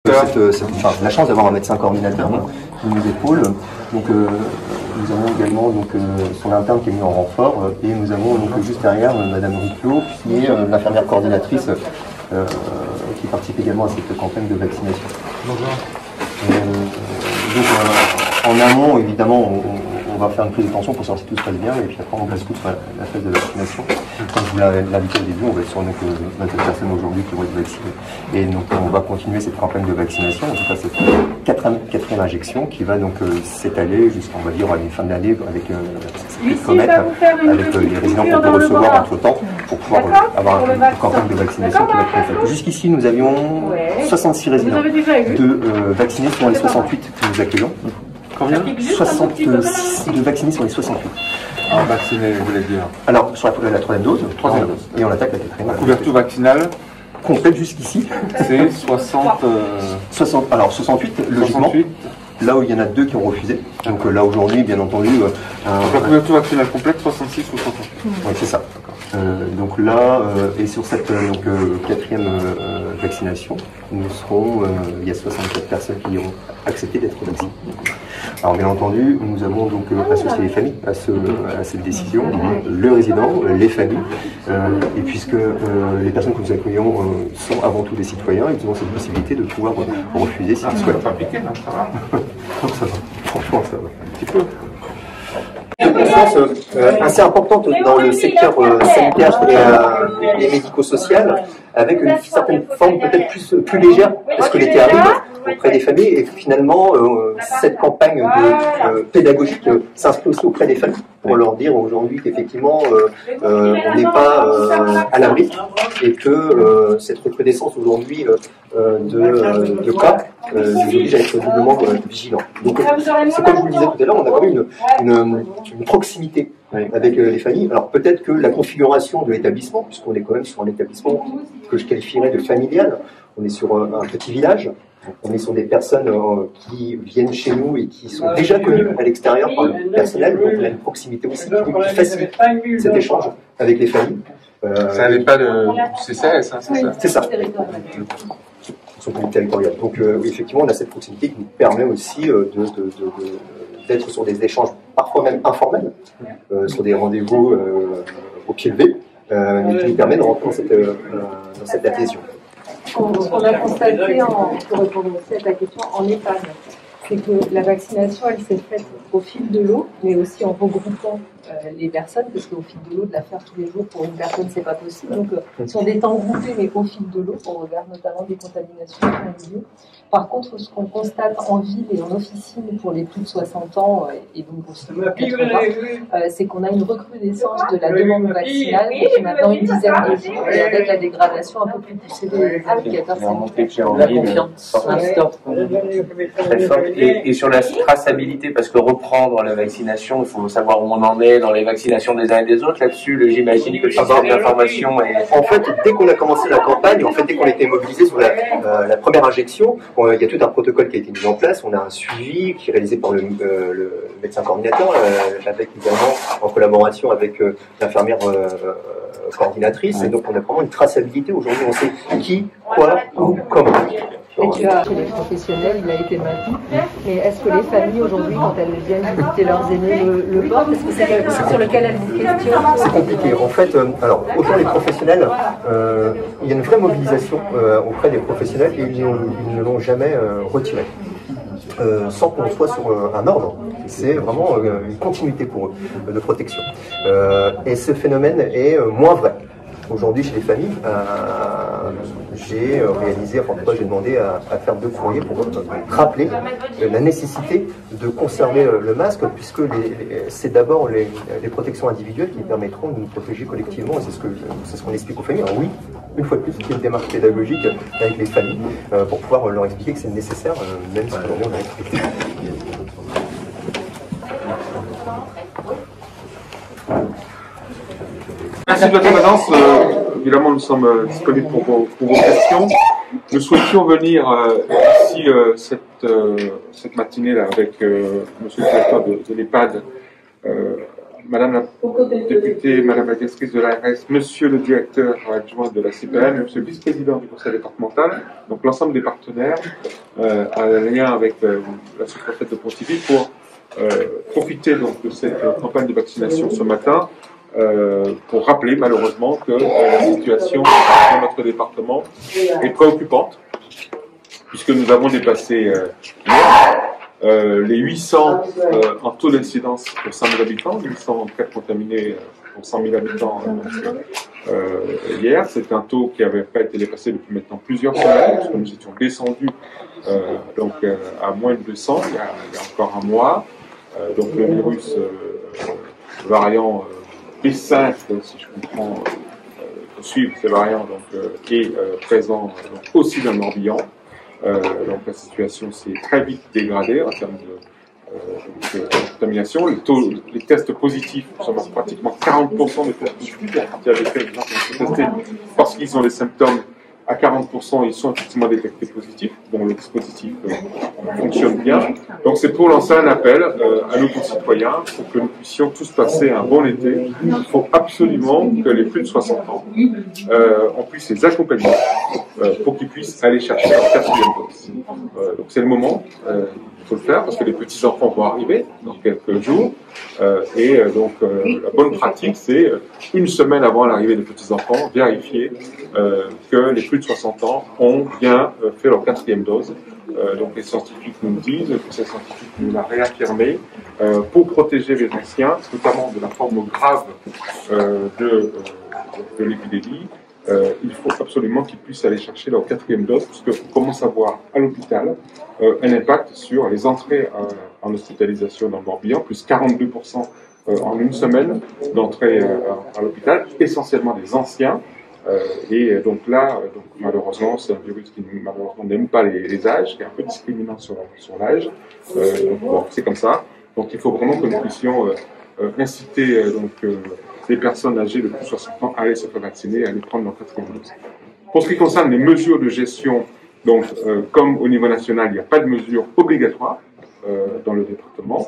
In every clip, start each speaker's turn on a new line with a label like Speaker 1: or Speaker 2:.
Speaker 1: La chance d'avoir un médecin coordinateur qui nous épaule. Donc, nous avons également son interne qui est mis en renfort et nous avons juste derrière Madame Riclot qui est l'infirmière coordinatrice qui participe également à cette campagne de vaccination. Bonjour. En amont, évidemment, on va faire une prise de tension pour savoir si tout se passe bien et puis après on passe tout sur la phase de vaccination. Comme je vous l'avais indiqué au début, on va être sur 27 personnes aujourd'hui qui vont être vaccinées. Et donc on va continuer cette campagne de vaccination, en tout cas cette quatrième injection qui va donc s'étaler jusqu'à, on va dire, à une fin de l'année avec les résidents qu'on peut recevoir entre temps pour pouvoir avoir une campagne de vaccination qui va être faite. Jusqu'ici nous avions 66 résidents vaccinés sur les 68 que nous accueillons. Combien? 66 de vaccinés sur les 68.
Speaker 2: Alors, vaccinés, vous voulez dire?
Speaker 1: Alors, sur la troisième dose. Et on attaque la quatrième.
Speaker 2: La couverture vaccinale
Speaker 1: complète jusqu'ici.
Speaker 2: C'est 60.
Speaker 1: Alors, 68, logiquement. 68. Là où il y en a 2 qui ont refusé. Donc là, aujourd'hui, bien entendu...
Speaker 2: la couverture vaccinale complète, 66 ou 68.
Speaker 1: Oui, c'est ça. Donc là, et sur cette quatrième vaccination, nous serons, il y a 64 personnes qui ont accepté d'être vaccinées. Alors bien entendu, nous avons donc associé les familles à cette décision, le résident, les familles, et puisque les personnes que nous accueillons sont avant tout des citoyens, ils ont cette possibilité de pouvoir refuser s'ils souhaitent.
Speaker 2: Ça va piquer, là, ça va.
Speaker 1: Ça va, franchement ça va.
Speaker 2: Un petit peu.
Speaker 1: Une confiance assez importante dans le secteur sanitaire et médico-social, avec une certaine forme peut-être plus légère, parce que l'été arrive auprès des familles, et finalement cette campagne pédagogique s'inscrit aussi auprès des familles, pour leur dire aujourd'hui qu'effectivement on n'est pas à l'abri, et que cette recrudescence aujourd'hui de cas nous oblige à être doublement vigilants. Donc c'est comme je vous le disais tout à l'heure, on a quand même une proximité avec les familles. Alors peut-être que la configuration de l'établissement, puisqu'on est quand même sur un établissement que je qualifierais de familial, on est sur un petit village, on est sur des personnes qui viennent chez nous et qui sont déjà connues à l'extérieur par le personnel, donc on a une proximité aussi qui facilite cet échange avec les familles.
Speaker 2: Ça n'avait pas de CCAS, hein, c'est ça?
Speaker 1: C'est ça. Son politique territoriale. Donc oui, effectivement, on a cette proximité qui nous permet aussi d'être sur des échanges parfois même informels, sur des rendez-vous au pied levé, mais qui nous permet de rentrer dans cette adhésion.
Speaker 3: Ce qu'on a constaté, pour répondre aussi à ta question, en EHPAD, c'est que la vaccination, elle s'est faite au fil de l'eau, mais aussi en regroupant les personnes, parce qu'au fil de l'eau, de la faire tous les jours pour une personne, c'est pas possible. Donc, sur des temps groupés, mais au fil de l'eau, on regarde notamment des contaminations qui ont lieu. Par contre, ce qu'on constate en ville et en officine pour les plus de 60 ans, et donc aussi pour 80, c'est qu'on a une recrudescence de la demande vaccinale depuis maintenant une dizaine de jours, et avec la dégradation un peu plus poussée des indicateurs sanitaires.
Speaker 4: La confiance très forte. Et sur la traçabilité, parce que reprendre la vaccination, il faut savoir où on en est dans les vaccinations des uns et des autres. Là-dessus, j'imagine que le système d'information est...
Speaker 1: En fait, dès qu'on a commencé la campagne, dès qu'on a été mobilisé sur la première injection, il y a tout un protocole qui a été mis en place. On a un suivi qui est réalisé par le médecin coordinateur, avec également en collaboration avec l'infirmière coordinatrice. Et donc on a vraiment une traçabilité. Aujourd'hui, on sait qui, quoi, où, comment.
Speaker 3: Et tu as, chez les professionnels, il a été maintenu. Mais est-ce que les familles, aujourd'hui, quand elles viennent visiter leurs aînés, le portent? Est-ce que c'est quelque chose sur lequel elles vous questionnent?
Speaker 1: C'est compliqué. En fait, alors, autant les professionnels, il y a une vraie mobilisation auprès des professionnels et ils ne l'ont jamais retiré. Sans qu'on soit sur un ordre. C'est vraiment une continuité pour eux de protection. Et ce phénomène est moins vrai. Aujourd'hui, chez les familles, j'ai réalisé, j'ai demandé à faire 2 courriers pour rappeler la nécessité de conserver le masque, puisque c'est d'abord les protections individuelles qui permettront de nous protéger collectivement, et c'est ce qu'on explique aux familles. Alors oui, une fois de plus, il y a une démarche pédagogique avec les familles pour pouvoir leur expliquer que c'est nécessaire, même si aujourd'hui on a expliqué.
Speaker 2: Merci de votre présence. Évidemment, nous sommes disponibles pour vos questions. Nous souhaitions venir ici cette matinée là, avec Monsieur le directeur de l'EHPAD Madame la députée, Madame la directrice de l'ARS, Monsieur le directeur adjoint de la CPM, Monsieur le vice-président du conseil départemental, donc l'ensemble des partenaires, en lien avec la sous-préfète de Pontivy pour profiter donc de cette campagne de vaccination ce matin, pour rappeler malheureusement que la situation dans notre département est préoccupante, puisque nous avons dépassé les 800 en taux d'incidence pour 100 000 habitants, 800 cas contaminés pour 100 000 habitants hier. C'est un taux qui n'avait pas été dépassé depuis maintenant plusieurs semaines, parce que nous étions descendus à moins de 200 il y a encore un mois. Donc le virus variant B5, si je comprends, pour suivre ces variants, est présent aussi dans le Morbihan. Donc la situation s'est très vite dégradée en termes de contamination. Les tests positifs, nous sommes à pratiquement 40% des tests positifs. Il y a des gens qui ont été testés parce qu'ils ont des symptômes. À 40%, ils sont effectivement détectés positifs, donc le dispositif fonctionne bien. Donc c'est pour lancer un appel à nos concitoyens pour que nous puissions tous passer un bon été. Il faut absolument que les plus de 60 ans, on puisse les accompagner pour qu'ils puissent aller chercher leur 4e dose. Donc c'est le moment. Il faut le faire parce que les petits-enfants vont arriver dans quelques jours. Donc la bonne pratique, c'est une semaine avant l'arrivée des petits-enfants, vérifier que les plus de 60 ans ont bien fait leur 4e dose. Donc les scientifiques nous disent, que ces scientifiques nous l'ont réaffirmé, pour protéger les anciens, notamment de la forme grave de l'épidémie, il faut absolument qu'ils puissent aller chercher leur 4e dose, puisqu'on commence à voir à l'hôpital un impact sur les entrées en hospitalisation dans le Morbihan, plus 42% en une semaine d'entrées à l'hôpital, essentiellement des anciens. Et donc là, malheureusement, c'est un virus qui malheureusement n'aime pas les âges, qui est un peu discriminant sur l'âge. Bon, c'est comme ça. Donc il faut vraiment que nous puissions inciter les personnes âgées de plus de 60 ans à aller se faire vacciner, à aller prendre leur 4e dose. Pour ce qui concerne les mesures de gestion, comme au niveau national, il n'y a pas de mesures obligatoires dans le département.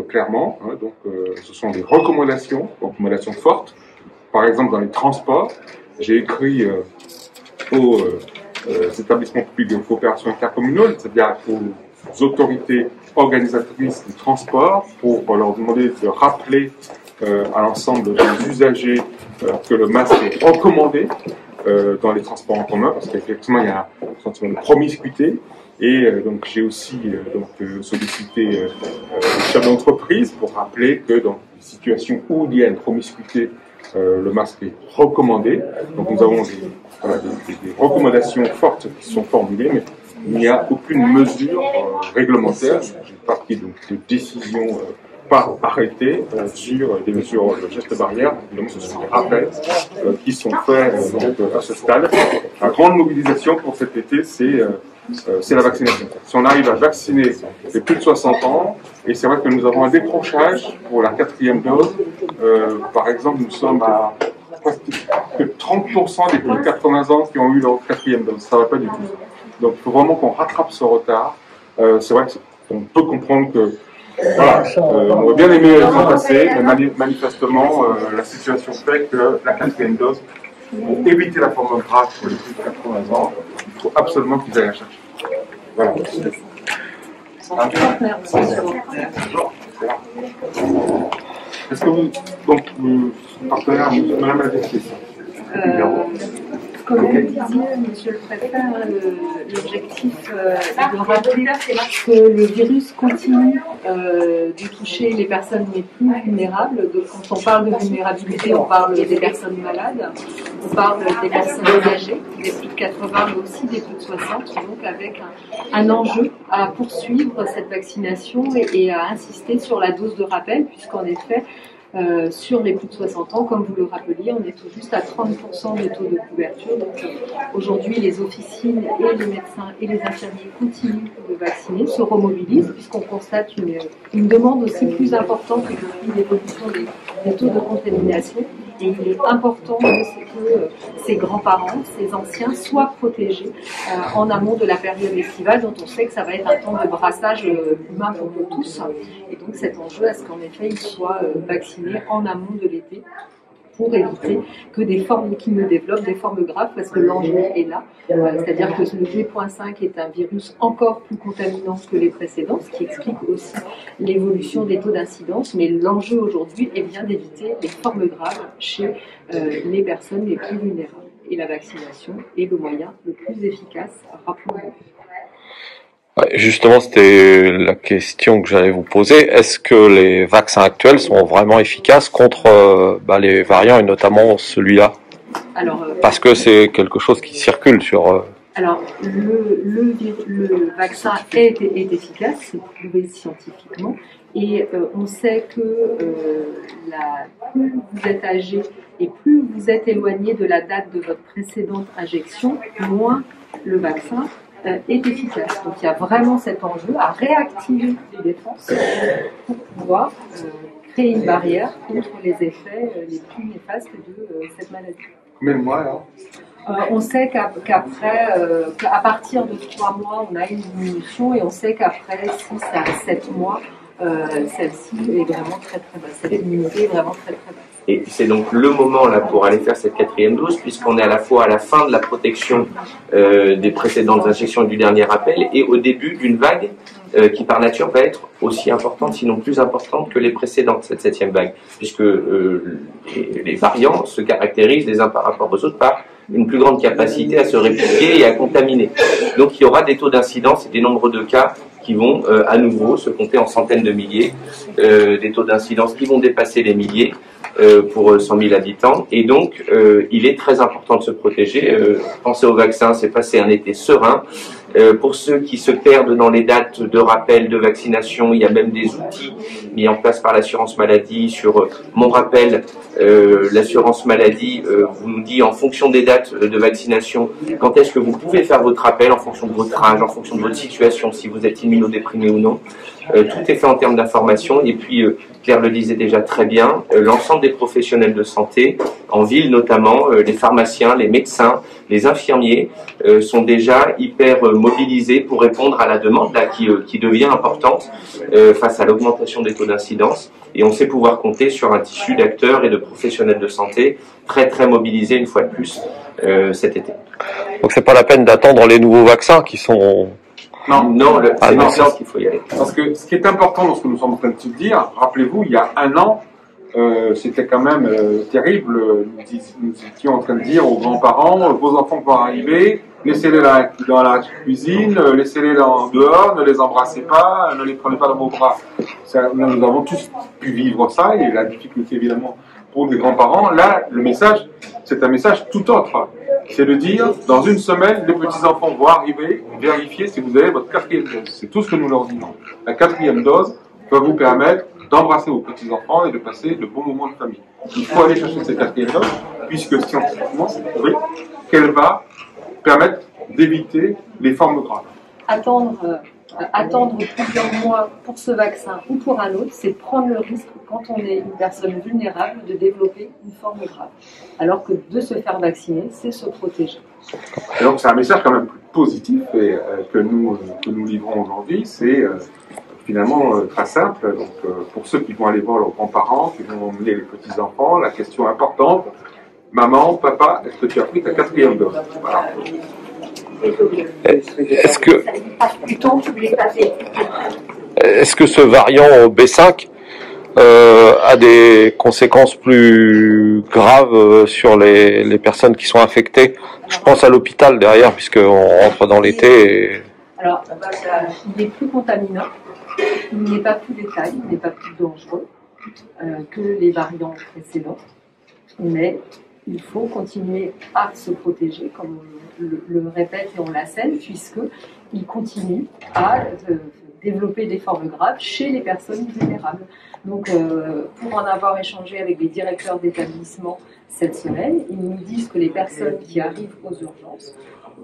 Speaker 2: Clairement, ce sont des recommandations fortes. Par exemple, dans les transports, j'ai écrit aux établissements publics de coopération intercommunale, c'est-à-dire aux autorités organisatrices du transport, pour leur demander de rappeler à l'ensemble des usagers que le masque est recommandé dans les transports en commun, parce qu'effectivement, il y a un sentiment de promiscuité. Et donc j'ai aussi sollicité les chefs d'entreprise pour rappeler que dans les situations où il y a une promiscuité, le masque est recommandé. Donc nous avons des recommandations fortes qui sont formulées, mais il n'y a aucune mesure réglementaire. Je n'ai pas pris de décision pas arrêtée sur des mesures de gestes barrières. Donc ce sont des rappels qui sont faits à ce stade. La grande mobilisation pour cet été, c'est la vaccination. Si on arrive à vacciner les plus de 60 ans, et c'est vrai que nous avons un décrochage pour la 4e dose. Par exemple, nous sommes à presque 30% des plus de 80 ans qui ont eu leur 4e dose. Ça ne va pas du tout. Donc il faut vraiment qu'on rattrape ce retard. C'est vrai qu'on peut comprendre que voilà, on aurait bien aimé s'en passer, mais manifestement, la situation fait que la 4e dose, pour éviter la forme grave pour les plus de 80 ans, il faut absolument qu'ils aillent la chercher. Voilà. Est-ce que vous, partenaire, madame la directrice,
Speaker 3: comme vous le disiez, monsieur le préfet, l'objectif est de rappeler que le virus continue de toucher les personnes les plus vulnérables. Donc, quand on parle de vulnérabilité, on parle des personnes malades, on parle des personnes âgées, des plus de 80, mais aussi des plus de 60, donc avec un enjeu à poursuivre cette vaccination et à insister sur la dose de rappel, puisqu'en effet, sur les plus de 60 ans, comme vous le rappeliez, on est tout juste à 30% de taux de couverture. Donc aujourd'hui, les officines et les médecins et les infirmiers continuent de vacciner, se remobilisent, puisqu'on constate une demande aussi plus importante depuis l'évolution des taux de contamination. Et il est important que ces grands-parents, ces anciens soient protégés en amont de la période estivale, dont on sait que ça va être un temps de brassage humain pour nous tous. Et donc cet enjeu, à ce qu'en effet, ils soient vaccinés en amont de l'été, pour éviter que des formes qui me développent des formes graves, parce que l'enjeu est là. C'est-à-dire que le G.5 est un virus encore plus contaminant que les précédents, ce qui explique aussi l'évolution des taux d'incidence. Mais l'enjeu aujourd'hui est bien d'éviter les formes graves chez les personnes les plus vulnérables. Et la vaccination est le moyen le plus efficace, rappelons-le.
Speaker 5: Justement, c'était la question que j'allais vous poser. Est-ce que les vaccins actuels sont vraiment efficaces contre les variants et notamment celui-là? Parce que c'est quelque chose qui circule sur...
Speaker 3: Alors, le vaccin est efficace, c'est prouvé scientifiquement, et on sait que plus vous êtes âgé et plus vous êtes éloigné de la date de votre précédente injection, moins le vaccin est efficace. Donc il y a vraiment cet enjeu à réactiver les défenses pour pouvoir créer une barrière contre les effets les plus néfastes de cette maladie.
Speaker 2: Combien de mois alors?
Speaker 3: On sait qu'à partir de 3 mois, on a une diminution, et on sait qu'après 6 à 7 mois, celle-ci est vraiment très très basse. Cette immunité est vraiment très très basse.
Speaker 4: Et c'est donc le moment là pour aller faire cette 4e dose, puisqu'on est à la fois à la fin de la protection des précédentes injections et du dernier rappel, et au début d'une vague qui par nature va être aussi importante, sinon plus importante que les précédentes, cette 7e vague, puisque les variants se caractérisent les uns par rapport aux autres par une plus grande capacité à se répliquer et à contaminer. Donc il y aura des taux d'incidence et des nombres de cas qui vont à nouveau se compter en centaines de milliers, des taux d'incidence qui vont dépasser les milliers pour 100 000 habitants. Et donc, il est très important de se protéger. Penser au vaccin, c'est passer un été serein. Pour ceux qui se perdent dans les dates de rappel de vaccination, il y a même des outils mis en place par l'assurance maladie sur mon rappel. L'assurance maladie vous nous dit en fonction des dates de vaccination quand est-ce que vous pouvez faire votre rappel, en fonction de votre âge, en fonction de votre situation, si vous êtes immunodéprimé ou non. Tout est fait en termes d'information. Et puis, Claire le disait déjà très bien, l'ensemble des professionnels de santé, en ville notamment, les pharmaciens, les médecins, les infirmiers, sont déjà hyper mobilisés pour répondre à la demande là, qui devient importante face à l'augmentation des taux d'incidence. Et on sait pouvoir compter sur un tissu d'acteurs et de professionnels de santé très très mobilisés une fois de plus cet été.
Speaker 5: Donc c'est pas la peine d'attendre les nouveaux vaccins qui sont...
Speaker 2: Non,
Speaker 4: c'est maintenant qu'il faut y aller.
Speaker 2: Parce que ce qui est important dans ce que nous sommes en train de se dire, rappelez-vous, il y a 1 an, c'était quand même terrible. Nous étions en train de dire aux grands-parents, vos enfants vont arriver, laissez-les dans la cuisine, laissez-les dehors, ne les embrassez pas, ne les prenez pas dans vos bras. Nous avons tous pu vivre ça, et la difficulté évidemment pour les grands-parents. Là, le message, c'est un message tout autre. C'est de dire, dans 1 semaine, les petits-enfants vont arriver, vérifier si vous avez votre 4e dose. C'est tout ce que nous leur disons. La 4e dose va vous permettre d'embrasser vos petits-enfants et de passer de bons moments de famille. Il faut aller chercher cette 4e dose, puisque scientifiquement, c'est prouvé qu'elle va permettre d'éviter les formes graves.
Speaker 3: Attendre plusieurs mois pour ce vaccin ou pour un autre, c'est prendre le risque, quand on est une personne vulnérable, de développer une forme grave. Alors que de se faire vacciner, c'est se protéger.
Speaker 2: Et donc c'est un message quand même plus positif et, que nous livrons aujourd'hui. C'est finalement très simple. Donc pour ceux qui vont aller voir leurs grands-parents, qui vont emmener les petits-enfants, la question importante, maman, papa, est-ce que tu as pris ta 4e dose? Voilà.
Speaker 5: Est-ce que ce variant B5 a des conséquences plus graves sur les personnes qui sont infectées? Je pense à l'hôpital derrière, puisqu'on rentre dans l'été. Et...
Speaker 3: Alors, il est plus contaminant, il n'est pas plus létal, il n'est pas plus dangereux que les variants précédents, mais il faut continuer à se protéger, comme on le répète et on l'assène, puisqu'il continue à développer des formes graves chez les personnes vulnérables. Donc, pour en avoir échangé avec des directeurs d'établissement cette semaine, ils nous disent que les personnes qui arrivent aux urgences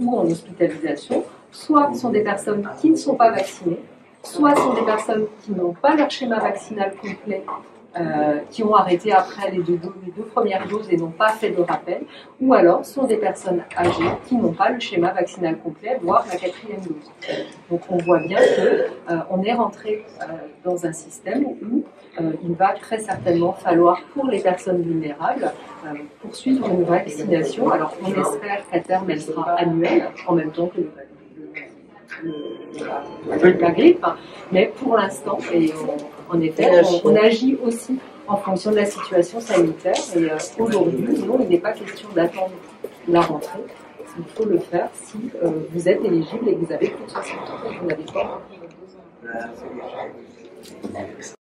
Speaker 3: ou en hospitalisation, soit sont des personnes qui ne sont pas vaccinées, soit sont des personnes qui n'ont pas leur schéma vaccinal complet qui ont arrêté après les deux premières doses et n'ont pas fait de rappel, ou alors sont des personnes âgées qui n'ont pas le schéma vaccinal complet, voire la 4e dose. Donc on voit bien qu'on est rentré dans un système où il va très certainement falloir, pour les personnes vulnérables, poursuivre une vaccination. Alors on espère qu'à terme elle sera annuelle, en même temps que la grippe, mais pour l'instant, et en effet, on agit aussi en fonction de la situation sanitaire. Et aujourd'hui, non, il n'est pas question d'attendre la rentrée. Il faut le faire si vous êtes éligible et que vous avez plus de 60 ans et que vous n'avez pas encore pris votre dose.